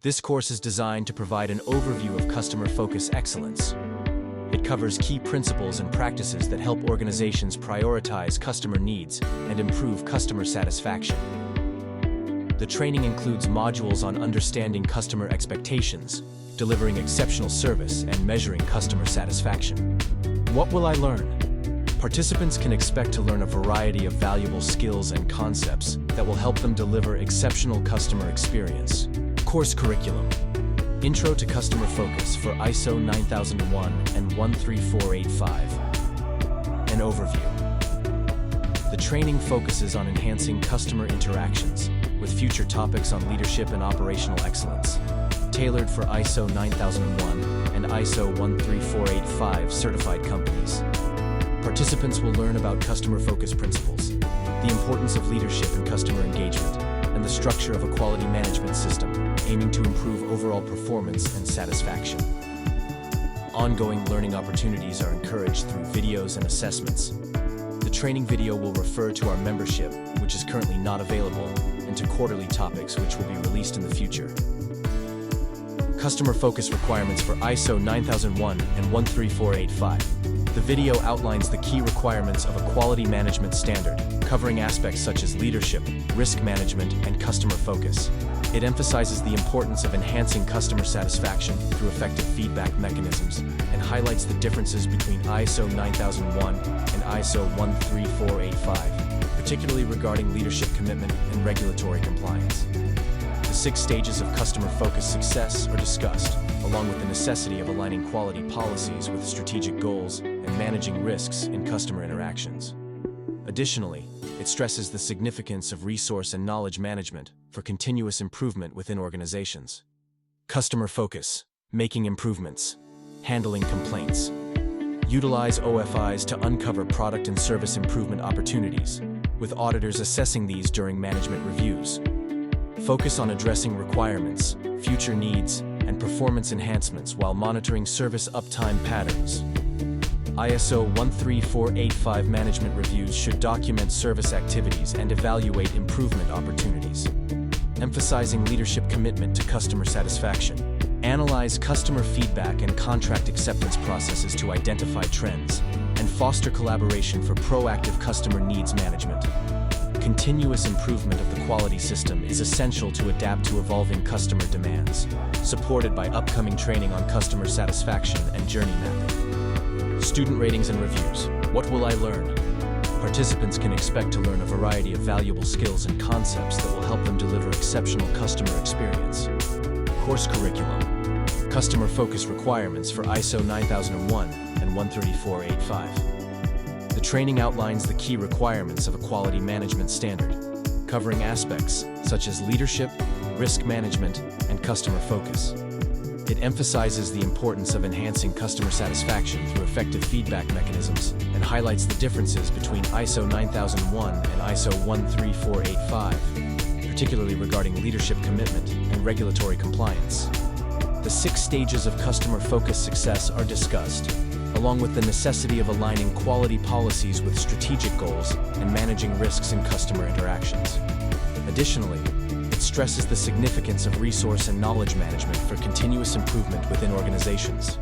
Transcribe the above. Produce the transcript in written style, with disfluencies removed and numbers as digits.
This course is designed to provide an overview of customer focus excellence. It covers key principles and practices that help organizations prioritize customer needs and improve customer satisfaction. The training includes modules on understanding customer expectations, delivering exceptional service, and measuring customer satisfaction. What will I learn? Participants can expect to learn a variety of valuable skills and concepts that will help them deliver exceptional customer experience. Course curriculum. Intro to Customer Focus for ISO 9001 and 13485. An overview. The training focuses on enhancing customer interactions, with future topics on leadership and operational excellence. Tailored for ISO 9001 and ISO 13485 certified companies. Participants will learn about customer focus principles, the importance of leadership and customer engagement, and the structure of a quality management system, aiming to improve overall performance and satisfaction. Ongoing learning opportunities are encouraged through videos and assessments. The training video will refer to our membership, which is currently not available, and to quarterly topics which will be released in the future. Customer focus requirements for ISO 9001 and 13485. The video outlines the key requirements of a quality management standard, covering aspects such as leadership, risk management, and customer focus. It emphasizes the importance of enhancing customer satisfaction through effective feedback mechanisms and highlights the differences between ISO 9001 and ISO 13485, particularly regarding leadership commitment and regulatory compliance. The 6 stages of customer focus success are discussed, along with the necessity of aligning quality policies with strategic goals and managing risks in customer interactions. Additionally, it stresses the significance of resource and knowledge management for continuous improvement within organizations. Customer focus, making improvements, handling complaints. Utilize OFIs to uncover product and service improvement opportunities, with auditors assessing these during management reviews. Focus on addressing requirements, future needs, and performance enhancements while monitoring service uptime patterns. ISO 13485 management reviews should document service activities and evaluate improvement opportunities. Emphasizing leadership commitment to customer satisfaction. Analyze customer feedback and contract acceptance processes to identify trends, and foster collaboration for proactive customer needs management. Continuous improvement of the quality system is essential to adapt to evolving customer demands, supported by upcoming training on customer satisfaction and journey mapping. Student ratings and reviews. What will I learn? Participants can expect to learn a variety of valuable skills and concepts that will help them deliver exceptional customer experience. Course curriculum. Customer focus requirements for ISO 9001 and 13485. The training outlines the key requirements of a quality management standard, covering aspects such as leadership, risk management, and customer focus. It emphasizes the importance of enhancing customer satisfaction through effective feedback mechanisms and highlights the differences between ISO 9001 and ISO 13485, particularly regarding leadership commitment and regulatory compliance. The 6 stages of customer focus success are discussed, along with the necessity of aligning quality policies with strategic goals and managing risks in customer interactions. Additionally, it stresses the significance of resource and knowledge management for continuous improvement within organizations.